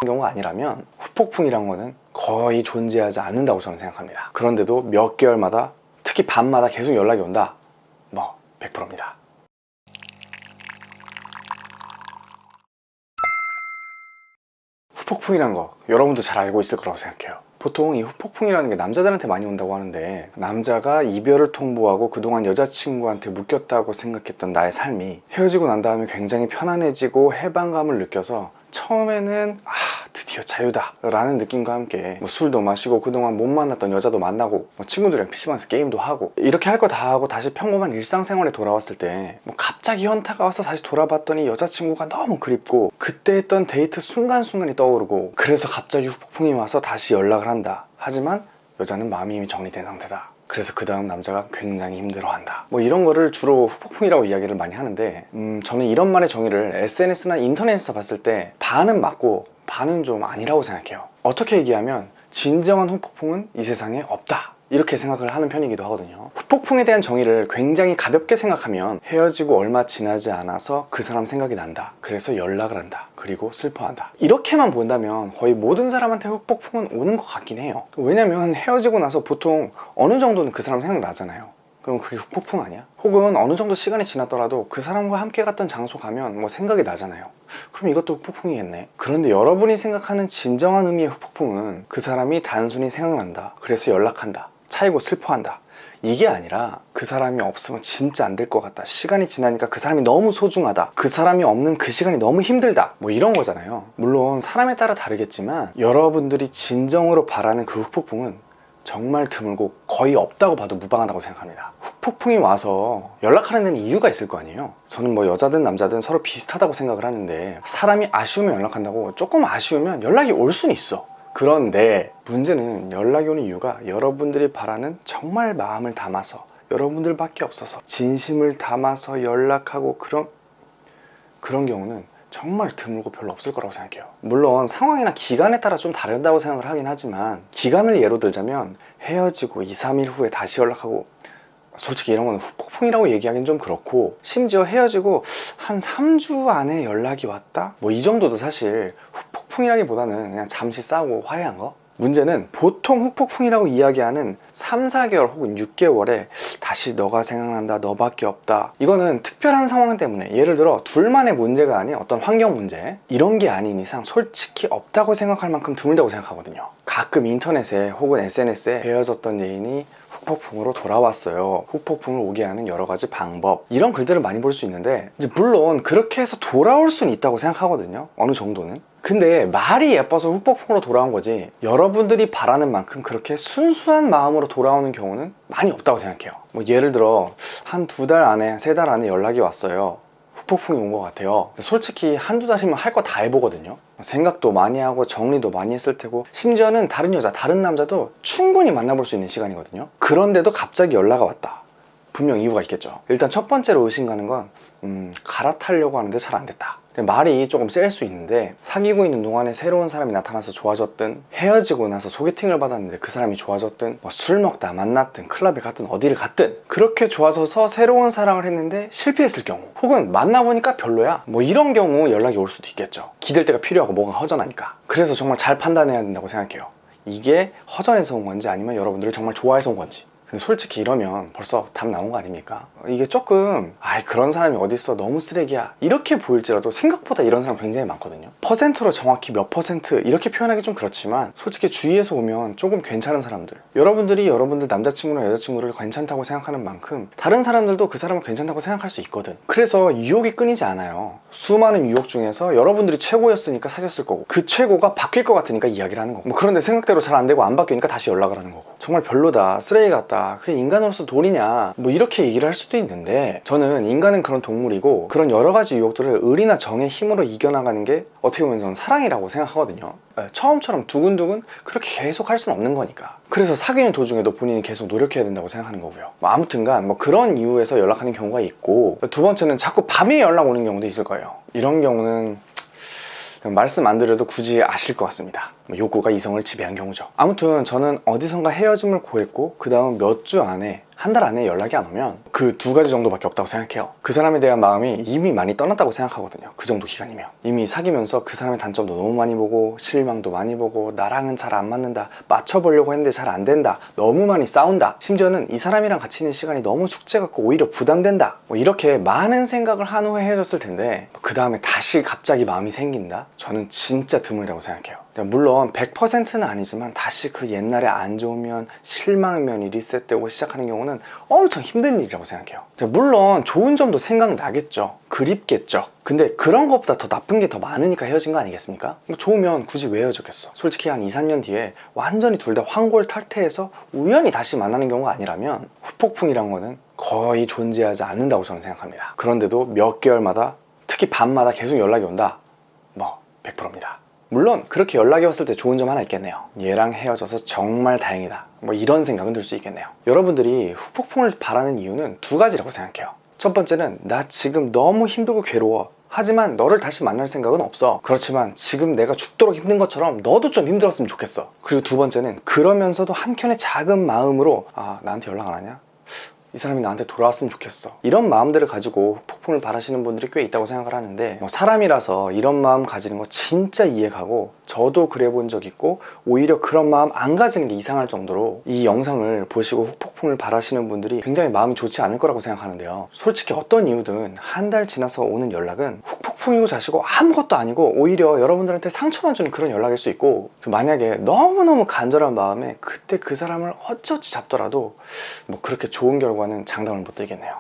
경우가 아니라면 후폭풍이란 거는 거의 존재하지 않는다고 저는 생각합니다. 그런데도 몇 개월마다, 특히 밤마다 계속 연락이 온다? 뭐 100%입니다. 후폭풍이란 거 여러분도 잘 알고 있을 거라고 생각해요. 보통 이 후폭풍이라는 게 남자들한테 많이 온다고 하는데, 남자가 이별을 통보하고 그동안 여자친구한테 묶였다고 생각했던 나의 삶이 헤어지고 난 다음에 굉장히 편안해지고 해방감을 느껴서 처음에는 드디어 자유다 라는 느낌과 함께 술도 마시고 그동안 못 만났던 여자도 만나고 친구들이랑 PC방에서 게임도 하고 이렇게 할 거 다 하고 다시 평범한 일상생활에 돌아왔을 때 갑자기 현타가 와서 다시 돌아봤더니 여자친구가 너무 그립고 그때 했던 데이트 순간순간이 떠오르고, 그래서 갑자기 후폭풍이 와서 다시 연락을 한다. 하지만 여자는 마음이 이미 정리된 상태다. 그래서 그 다음 남자가 굉장히 힘들어한다. 이런 거를 주로 후폭풍이라고 이야기를 많이 하는데, 저는 이런 말의 정의를 SNS나 인터넷에서 봤을 때 반은 맞고 반은 좀 아니라고 생각해요. 어떻게 얘기하면 진정한 후폭풍은 이 세상에 없다, 이렇게 생각을 하는 편이기도 하거든요. 후폭풍에 대한 정의를 굉장히 가볍게 생각하면 헤어지고 얼마 지나지 않아서 그 사람 생각이 난다, 그래서 연락을 한다, 그리고 슬퍼한다, 이렇게만 본다면 거의 모든 사람한테 후폭풍은 오는 것 같긴 해요. 왜냐면 헤어지고 나서 보통 어느 정도는 그 사람 생각나잖아요. 그럼 그게 후폭풍 아니야? 혹은 어느 정도 시간이 지났더라도 그 사람과 함께 갔던 장소 가면 생각이 나잖아요. 그럼 이것도 후폭풍이겠네. 그런데 여러분이 생각하는 진정한 의미의 후폭풍은 그 사람이 단순히 생각난다, 그래서 연락한다, 차이고 슬퍼한다, 이게 아니라 그 사람이 없으면 진짜 안 될 것 같다, 시간이 지나니까 그 사람이 너무 소중하다, 그 사람이 없는 그 시간이 너무 힘들다, 이런 거잖아요. 물론 사람에 따라 다르겠지만 여러분들이 진정으로 바라는 그 후폭풍은 정말 드물고 거의 없다고 봐도 무방하다고 생각합니다. 후폭풍이 와서 연락하는 데는 이유가 있을 거 아니에요. 저는 여자든 남자든 서로 비슷하다고 생각을 하는데, 사람이 아쉬우면 연락한다고 조금 아쉬우면 연락이 올 수는 있어. 그런데 문제는 연락이 오는 이유가 여러분들이 바라는 정말 마음을 담아서, 여러분들밖에 없어서 진심을 담아서 연락하고 그런 경우는 정말 드물고 별로 없을 거라고 생각해요. 물론 상황이나 기간에 따라 좀 다르다고 생각을 하긴 하지만, 기간을 예로 들자면 헤어지고 2, 3일 후에 다시 연락하고, 솔직히 이런 건 후폭풍이라고 얘기하기는 좀 그렇고, 심지어 헤어지고 한 3주 안에 연락이 왔다? 이 정도도 사실 후폭풍이라기보다는 그냥 잠시 싸우고 화해한 거? 문제는 보통 후폭풍이라고 이야기하는 3, 4개월 혹은 6개월에 다시 너가 생각난다, 너밖에 없다, 이거는 특별한 상황 때문에, 예를 들어 둘만의 문제가 아닌 어떤 환경 문제, 이런 게 아닌 이상 솔직히 없다고 생각할 만큼 드물다고 생각하거든요. 가끔 인터넷에 혹은 SNS에 헤어졌던 애인이 후폭풍으로 돌아왔어요, 후폭풍을 오게 하는 여러 가지 방법, 이런 글들을 많이 볼 수 있는데, 물론 그렇게 해서 돌아올 수는 있다고 생각하거든요, 어느 정도는. 근데 말이 예뻐서 후폭풍으로 돌아온 거지, 여러분들이 바라는 만큼 그렇게 순수한 마음으로 돌아오는 경우는 많이 없다고 생각해요. 예를 들어 한 2달 안에, 3달 안에 연락이 왔어요, 후폭풍이 온 것 같아요. 솔직히 한두 달이면 할 거 다 해보거든요. 생각도 많이 하고 정리도 많이 했을 테고, 심지어는 다른 여자, 다른 남자도 충분히 만나볼 수 있는 시간이거든요. 그런데도 갑자기 연락이 왔다. 분명 이유가 있겠죠. 일단 첫 번째로 의심 가는 건 갈아타려고 하는데 잘 안 됐다. 말이 조금 셀 수 있는데, 사귀고 있는 동안에 새로운 사람이 나타나서 좋아졌든, 헤어지고 나서 소개팅을 받았는데 그 사람이 좋아졌든, 술 먹다 만났든 클럽에 갔든 어디를 갔든 그렇게 좋아져서 새로운 사랑을 했는데 실패했을 경우, 혹은 만나보니까 별로야, 이런 경우 연락이 올 수도 있겠죠. 기댈 데가 필요하고 뭐가 허전하니까. 그래서 정말 잘 판단해야 된다고 생각해요. 이게 허전해서 온 건지 아니면 여러분들을 정말 좋아해서 온 건지. 근데 솔직히 이러면 벌써 답 나온 거 아닙니까? 이게 조금 그런 사람이 어딨어, 너무 쓰레기야, 이렇게 보일지라도 생각보다 이런 사람 굉장히 많거든요. 퍼센트로 정확히 몇 퍼센트 이렇게 표현하기 좀 그렇지만, 솔직히 주위에서 오면 조금 괜찮은 사람들, 여러분들이 여러분들 남자친구나 여자친구를 괜찮다고 생각하는 만큼 다른 사람들도 그 사람을 괜찮다고 생각할 수 있거든. 그래서 유혹이 끊이지 않아요. 수많은 유혹 중에서 여러분들이 최고였으니까 사귀었을 거고, 그 최고가 바뀔 것 같으니까 이야기를 하는 거고, 그런데 생각대로 잘 안 되고 안 바뀌니까 다시 연락을 하는 거고, 정말 별로다, 쓰레기 같다, 그게 인간으로서 돈이냐, 이렇게 얘기를 할 수도 있는데, 저는 인간은 그런 동물이고, 그런 여러 가지 유혹들을 의리나 정의 힘으로 이겨나가는 게 어떻게 보면 저는 사랑이라고 생각하거든요. 처음처럼 두근두근 그렇게 계속 할 수는 없는 거니까. 그래서 사귀는 도중에도 본인이 계속 노력해야 된다고 생각하는 거고요. 아무튼간 그런 이유에서 연락하는 경우가 있고, 두 번째는 자꾸 밤에 연락 오는 경우도 있을 거예요. 이런 경우는 말씀 안 드려도 굳이 아실 것 같습니다. 욕구가 이성을 지배한 경우죠. 아무튼 저는 어디선가 헤어짐을 고했고 그 다음 몇 주 안에 한 달 안에 연락이 안 오면 그 두 가지 정도밖에 없다고 생각해요. 그 사람에 대한 마음이 이미 많이 떠났다고 생각하거든요. 그 정도 기간이면. 이미 사귀면서 그 사람의 단점도 너무 많이 보고 실망도 많이 보고 나랑은 잘 안 맞는다, 맞춰보려고 했는데 잘 안 된다, 너무 많이 싸운다, 심지어는 이 사람이랑 같이 있는 시간이 너무 숙제 같고 오히려 부담된다, 뭐 이렇게 많은 생각을 한 후에 헤어졌을 텐데 그 다음에 다시 갑자기 마음이 생긴다? 저는 진짜 드물다고 생각해요. 물론 100%는 아니지만 다시 그 옛날에 안 좋은 면, 실망의 면이 리셋되고 시작하는 경우는 엄청 힘든 일이라고 생각해요. 물론 좋은 점도 생각나겠죠. 그립겠죠. 근데 그런 것보다 더 나쁜 게 더 많으니까 헤어진 거 아니겠습니까? 좋으면 굳이 왜 헤어졌겠어? 솔직히 한 2, 3년 뒤에 완전히 둘 다 환골탈태해서 우연히 다시 만나는 경우가 아니라면 후폭풍이란 거는 거의 존재하지 않는다고 저는 생각합니다. 그런데도 몇 개월마다, 특히 밤마다 계속 연락이 온다? 뭐 100%입니다. 물론 그렇게 연락이 왔을 때 좋은 점 하나 있겠네요. 얘랑 헤어져서 정말 다행이다, 뭐 이런 생각은 들 수 있겠네요. 여러분들이 후폭풍을 바라는 이유는 두 가지라고 생각해요. 첫 번째는 나 지금 너무 힘들고 괴로워, 하지만 너를 다시 만날 생각은 없어. 그렇지만 지금 내가 죽도록 힘든 것처럼 너도 좀 힘들었으면 좋겠어. 그리고 두 번째는 그러면서도 한켠에 작은 마음으로 아, 나한테 연락 안 하냐? 이 사람이 나한테 돌아왔으면 좋겠어. 이런 마음들을 가지고 폭풍을 바라시는 분들이 꽤 있다고 생각을 하는데, 뭐 사람이라서 이런 마음 가지는 거 진짜 이해가고 저도 그래 본 적 있고, 오히려 그런 마음 안 가지는 게 이상할 정도로 이 영상을 보시고 폭풍을 바라시는 분들이 굉장히 마음이 좋지 않을 거라고 생각하는데요. 솔직히 어떤 이유든 한 달 지나서 오는 연락은 폭풍이고 자시고 아무것도 아니고 오히려 여러분들한테 상처만 주는 그런 연락일 수 있고, 만약에 너무너무 간절한 마음에 그때 그 사람을 어쩌지 잡더라도 뭐 그렇게 좋은 결과는 장담을 못 드리겠네요.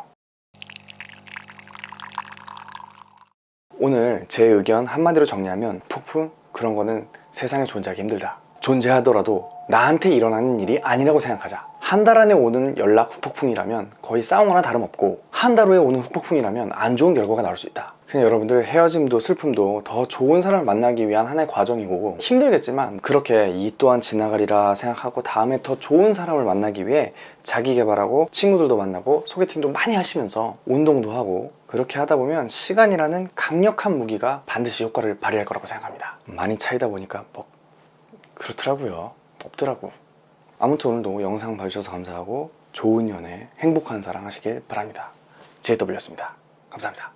오늘 제 의견 한마디로 정리하면 폭풍? 그런 거는 세상에 존재하기 힘들다. 존재하더라도 나한테 일어나는 일이 아니라고 생각하자. 한 달 안에 오는 연락 후폭풍이라면 거의 싸운 거나 다름없고, 한 달 후에 오는 후폭풍이라면 안 좋은 결과가 나올 수 있다. 그냥 여러분들 헤어짐도 슬픔도 더 좋은 사람을 만나기 위한 하나의 과정이고, 힘들겠지만 그렇게 이 또한 지나가리라 생각하고 다음에 더 좋은 사람을 만나기 위해 자기 개발하고 친구들도 만나고 소개팅도 많이 하시면서 운동도 하고, 그렇게 하다 보면 시간이라는 강력한 무기가 반드시 효과를 발휘할 거라고 생각합니다. 많이 차이다 보니까 뭐 그렇더라고요. 없더라고. 아무튼 오늘도 영상 봐주셔서 감사하고 좋은 연애, 행복한 사랑 하시길 바랍니다. JW였습니다. 감사합니다.